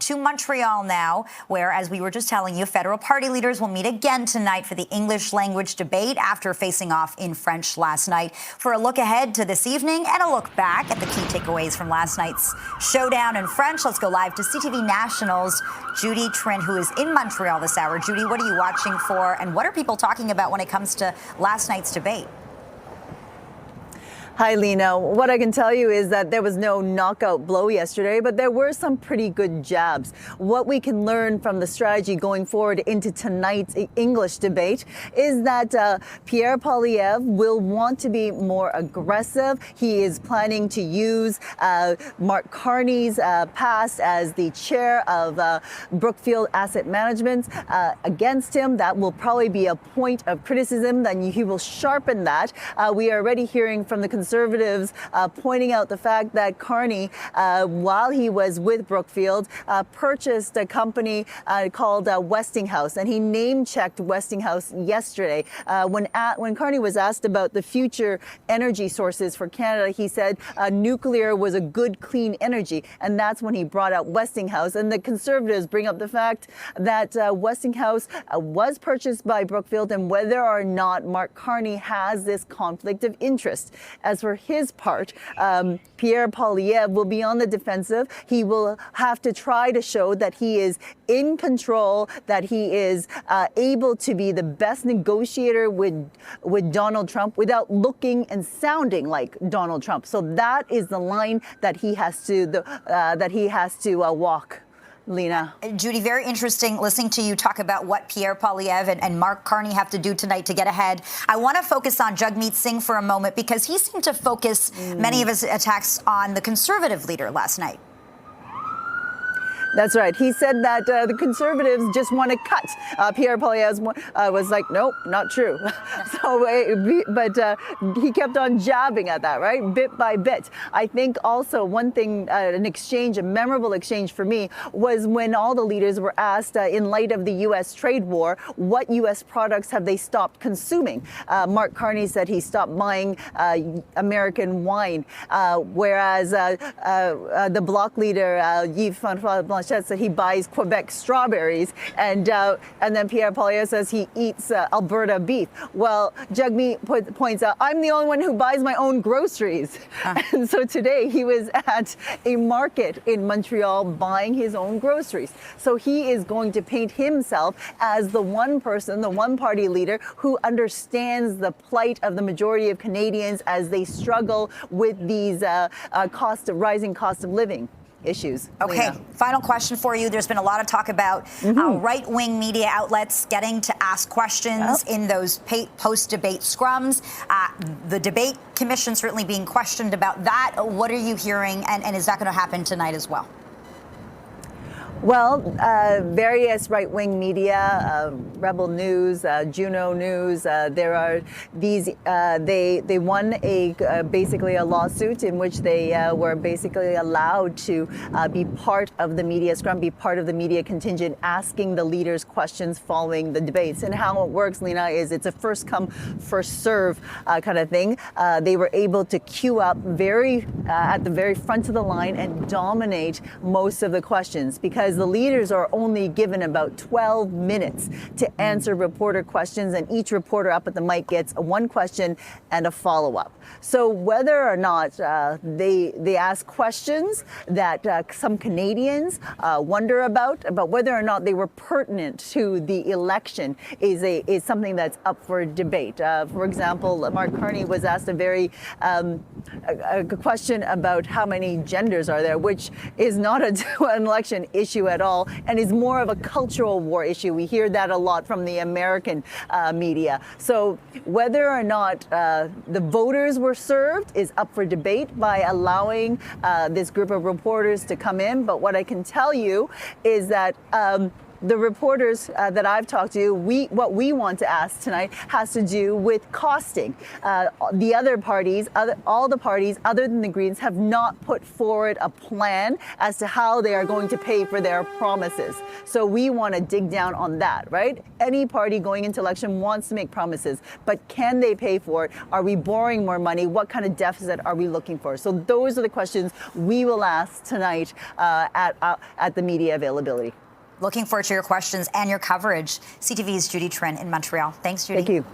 to Montreal now, where, as we were just telling you, federal party leaders will meet again tonight for the English language debate after facing off in French last night. For a look ahead to this evening and a look back at the key takeaways from last night's showdown in French, let's go live to CTV National's Judy, Trinh, who is in Montreal this hour. Judy, what are you watching for, and what are people talking about when it comes to last night's debate? Hi, Lena. What I can tell you is that there was no knockout blow yesterday, but there were some pretty good jabs. What we can learn from the strategy going forward into tonight's English debate is that Pierre Poilievre will want to be more aggressive. He is planning to use Mark Carney's past as the chair of Brookfield Asset Management against him. That will probably be a point of criticism. Then he will sharpen that. We are already hearing from the Conservatives pointing out the fact that Carney, while he was with Brookfield, purchased a company called Westinghouse, and he name-checked Westinghouse yesterday. When Carney was asked about the future energy sources for Canada, he said nuclear was a good, clean energy, and that's when he brought up Westinghouse. And the Conservatives bring up the fact that Westinghouse was purchased by Brookfield, and whether or not Mark Carney has this conflict of interest. As for his part, Pierre Poilievre will be on the defensive. He will have to try to show that he is in control, that he is able to be the best negotiator with Donald Trump without looking and sounding like Donald Trump. So that is the line that he has to walk. Lena. Judy, very interesting listening to you talk about what Pierre Poilievre and Mark Carney have to do tonight to get ahead. I want to focus on Jagmeet Singh for a moment because he seemed to focus many of his attacks on the Conservative leader last night. That's right. He said that the Conservatives just want to cut. Pierre Poilievre was like, nope, not true. But he kept on jabbing at that, right? Bit by bit. I think also one thing, a memorable exchange for me, was when all the leaders were asked, in light of the U.S. trade war, what U.S. products have they stopped consuming? Mark Carney said he stopped buying American wine, whereas the Bloc leader, Yves-François Blanchet, said he buys Quebec strawberries, and then Pierre Poilievre says he eats Alberta beef. Well, Jagmeet points out, I'm the only one who buys my own groceries. And so today he was at a market in Montreal buying his own groceries. So he is going to paint himself as the one person, the one party leader who understands the plight of the majority of Canadians as they struggle with these rising cost of living issues. Okay, Lena. Final question for you. There's been a lot of talk about right-wing media outlets getting to ask questions in those post-debate scrums. The debate commission certainly being questioned about that. What are you hearing, and is that going to happen tonight as well? Well, various right-wing media, Rebel News, Juno News, there are these, they won basically a lawsuit in which they were basically allowed to be part of the media scrum, be part of the media contingent, asking the leaders questions following the debates. And how it works, Lena, is it's a first come, first serve kind of thing. They were able to queue up at the very front of the line and dominate most of the questions, because the leaders are only given about 12 minutes to answer reporter questions, and each reporter up at the mic gets one question and a follow-up. So whether or not they ask questions that some Canadians wonder about whether or not they were pertinent to the election is something that's up for debate. For example, Mark Carney was asked a question about how many genders are there, which is not an election issue at all, and is more of a cultural war issue. We hear that a lot from the American media. So whether or not the voters were served is up for debate by allowing this group of reporters to come in. But what I can tell you is that the reporters that I've talked to, what we want to ask tonight has to do with costing. The other parties, all the parties other than the Greens have not put forward a plan as to how they are going to pay for their promises. So we want to dig down on that, right? Any party going into election wants to make promises, but can they pay for it? Are we borrowing more money? What kind of deficit are we looking for? So those are the questions we will ask tonight at the media availability. Looking forward to your questions and your coverage. CTV's Judy Trinh in Montreal. Thanks, Judy. Thank you.